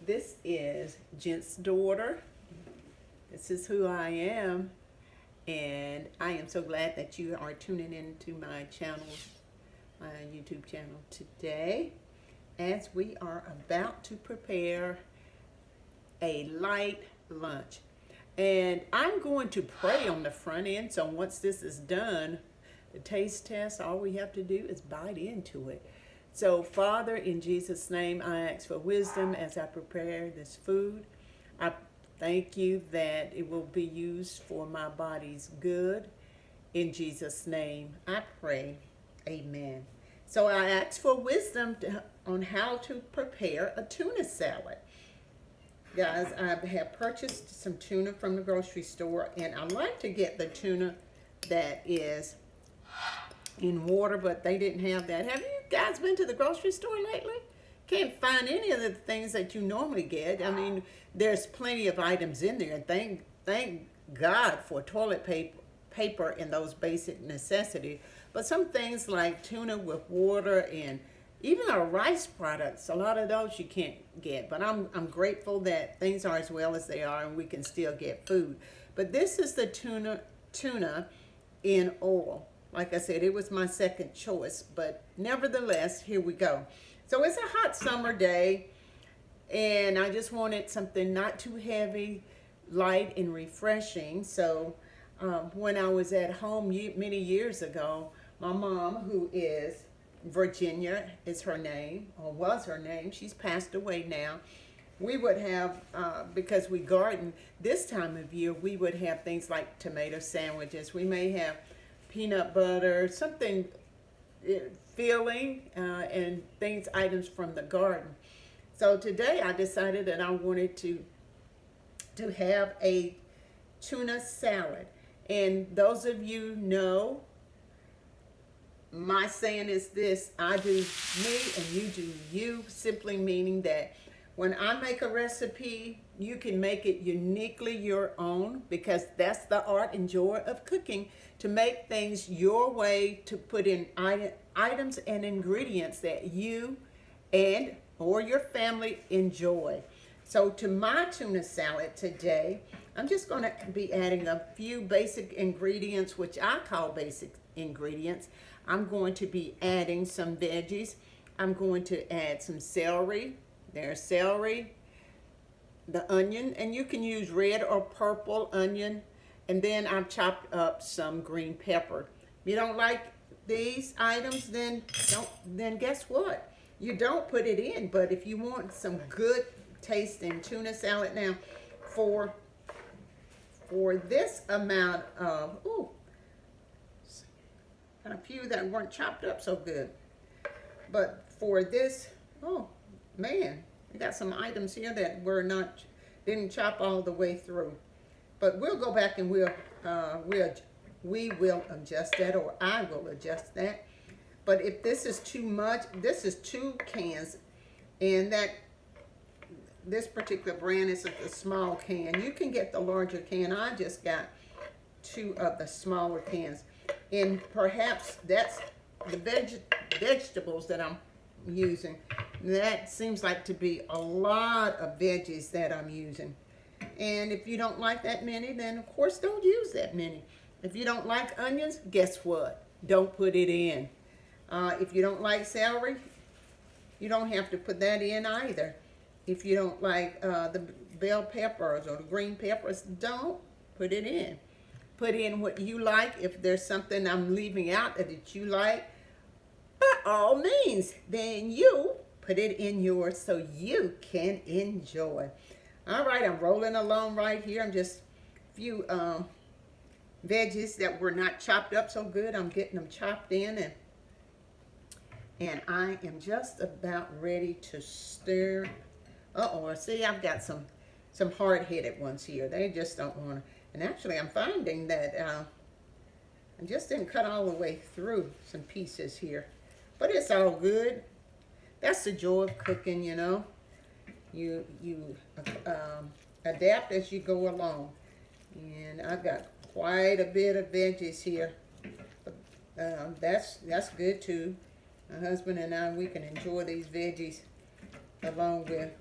This is Gent's daughter. This is who I am. And I am so glad that you are tuning into my channel, my YouTube channel today, as we are about to prepare a light lunch. And I'm going to pray on the front end, so once this is done, the taste test, all we have to do is bite into it. So Father, in Jesus' name, I ask for wisdom as I prepare this food. I thank you that it will be used for my body's good. In Jesus' name, I pray. Amen. So I ask for wisdom on how to prepare a tuna salad. Guys, I have purchased some tuna from the grocery store, and I like to get the tuna that is in water, but they didn't have that. Have you guys been to the grocery store lately? Can't find any of the things that you normally get. I mean, there's plenty of items in there. Thank God for toilet paper and those basic necessities. But some things like tuna with water and even our rice products, a lot of those you can't get. But I'm grateful that things are as well as they are and we can still get food. But this is the tuna in oil. Like I said, it was my second choice, but nevertheless, here we go. So it's a hot summer day, and I just wanted something not too heavy, light, and refreshing. So when I was at home many years ago, my mom, who is Virginia, is her name, or was her name, she's passed away now. We would have, because we garden this time of year, we would have things like tomato sandwiches. We may have peanut butter, something filling, and items from the garden. So today I decided that I wanted to have a tuna salad. And those of you know, my saying is this: I do me and you do you, simply meaning that when I make a recipe, you can make it uniquely your own, because that's the art and joy of cooking, to make things your way, to put in items and ingredients that you and or your family enjoy. So to my tuna salad today, I'm just going to be adding a few basic ingredients, which I call basic ingredients. I'm going to be adding some veggies. I'm going to add some celery. There's celery, the onion, and you can use red or purple onion. And then I've chopped up some green pepper. If you don't like these items, then guess what? You don't put it in. But if you want some good tasting tuna salad now, for this amount of, and a few that weren't chopped up so good. But for this, oh man, we got some items here that didn't chop all the way through. But we'll go back and we will adjust that, or I will adjust that. But if this is too much, this is 2 cans, and this particular brand is a small can. You can get the larger can. I just got 2 of the smaller cans. And perhaps that's the vegetables that I'm using. That seems like to be a lot of veggies that I'm using. And if you don't like that many, then of course don't use that many. If you don't like onions, guess what? Don't put it in. If you don't like celery, you don't have to put that in either. If you don't like the bell peppers or the green peppers, don't put it in. Put in what you like. If there's something I'm leaving out that you like, by all means, then you put it in yours so you can enjoy. All right, I'm rolling along right here. I'm just a few veggies that were not chopped up so good. I'm getting them chopped in, and I am just about ready to stir. See, I've got some hard-headed ones here. They just don't want to. And actually, I'm finding that I just didn't cut all the way through some pieces here. But it's all good. That's the joy of cooking, you know. You adapt as you go along. And I've got quite a bit of veggies here. That's good too. My husband and I, we can enjoy these veggies along with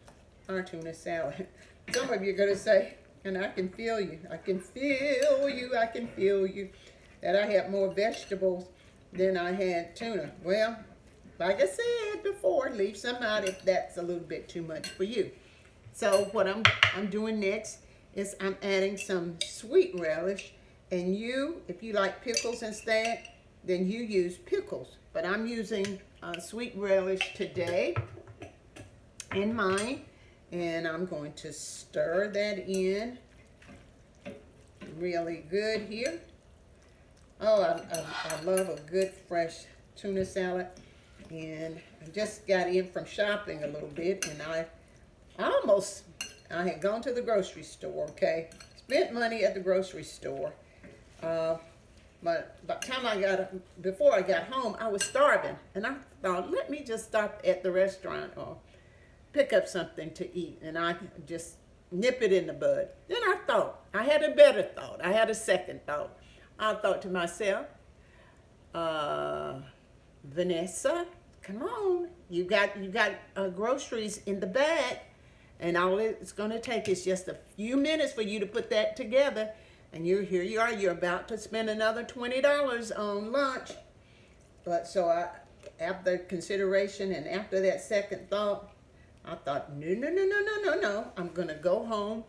our tuna salad. Some of you are going to say, and I can feel you, I can feel you, I can feel you, that I had more vegetables than I had tuna. Well, like I said before, leave some out if that's a little bit too much for you. So what I'm doing next is I'm adding some sweet relish. And you, if you like pickles instead, then you use pickles. But I'm using sweet relish today in mine. And I'm going to stir that in really good here. Oh, I love a good fresh tuna salad. And I just got in from shopping a little bit, and I had gone to the grocery store, okay? Spent money at the grocery store. But by the time before I got home, I was starving. And I thought, let me just stop at the restaurant or pick up something to eat. And I just nip it in the bud. Then I had a better thought. I had a second thought. I thought to myself, Vanessa, come on. You got groceries in the bag. And all it's going to take is just a few minutes for you to put that together. And here you are, you're about to spend another $20 on lunch. But so after consideration and after that second thought, I thought, no. I'm going to go home.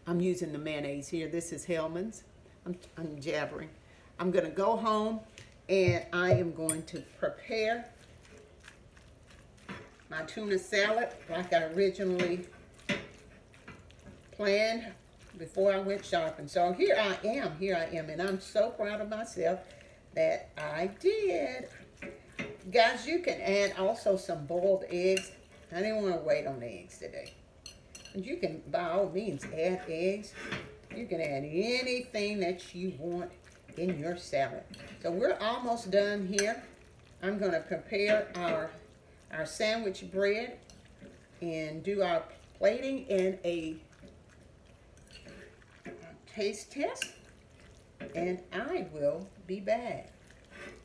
I'm using the mayonnaise here. This is Hellman's. I'm jabbering. I'm going to go home and I am going to prepare my tuna salad like I originally planned before I went shopping. So here I am, and I'm so proud of myself that I did. Guys, you can add also some boiled eggs. I didn't want to wait on eggs today. And you can, by all means, add eggs. You can add anything that you want in your salad. So we're almost done here. I'm going to prepare our sandwich bread and do our plating and a taste test, and I will be back.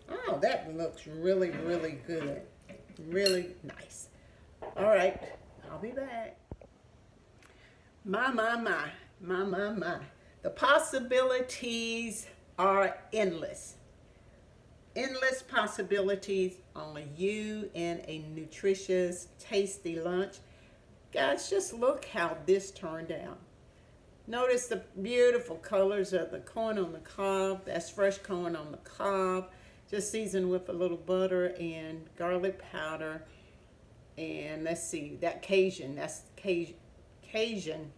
Oh, that looks really, really good. Really nice. All right, I'll be back. My. The possibilities are endless. Endless possibilities on you and a nutritious, tasty lunch. Guys, just look how this turned out. Notice the beautiful colors of the corn on the cob. That's fresh corn on the cob. Just seasoned with a little butter and garlic powder. And let's see, that's Cajun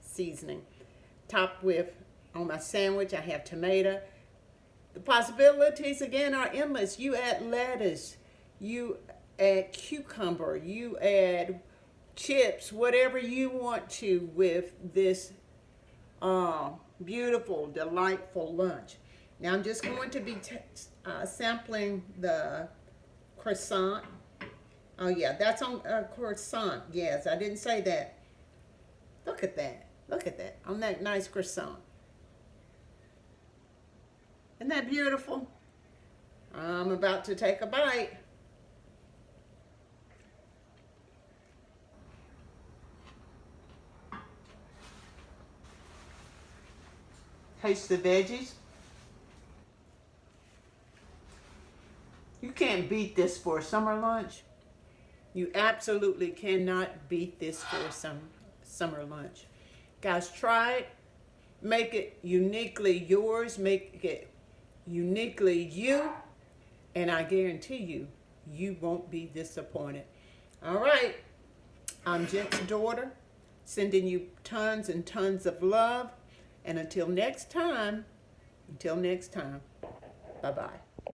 seasoning. Topped with, on my sandwich, I have tomato. The possibilities, again, are endless. You add lettuce. You add cucumber. You add chips, whatever you want to with this beautiful, delightful lunch. Now I'm just going to be sampling the croissant. Oh yeah, that's on croissant. Yes, I didn't say that. Look at that. Look at that. On that nice croissant. Isn't that beautiful? I'm about to take a bite. Taste the veggies. You can't beat this for a summer lunch. You absolutely cannot beat this for some summer lunch. Guys, try it. Make it uniquely yours. Make it uniquely you. And I guarantee you, you won't be disappointed. All right. I'm Jent's daughter, sending you tons and tons of love. And until next time, bye-bye.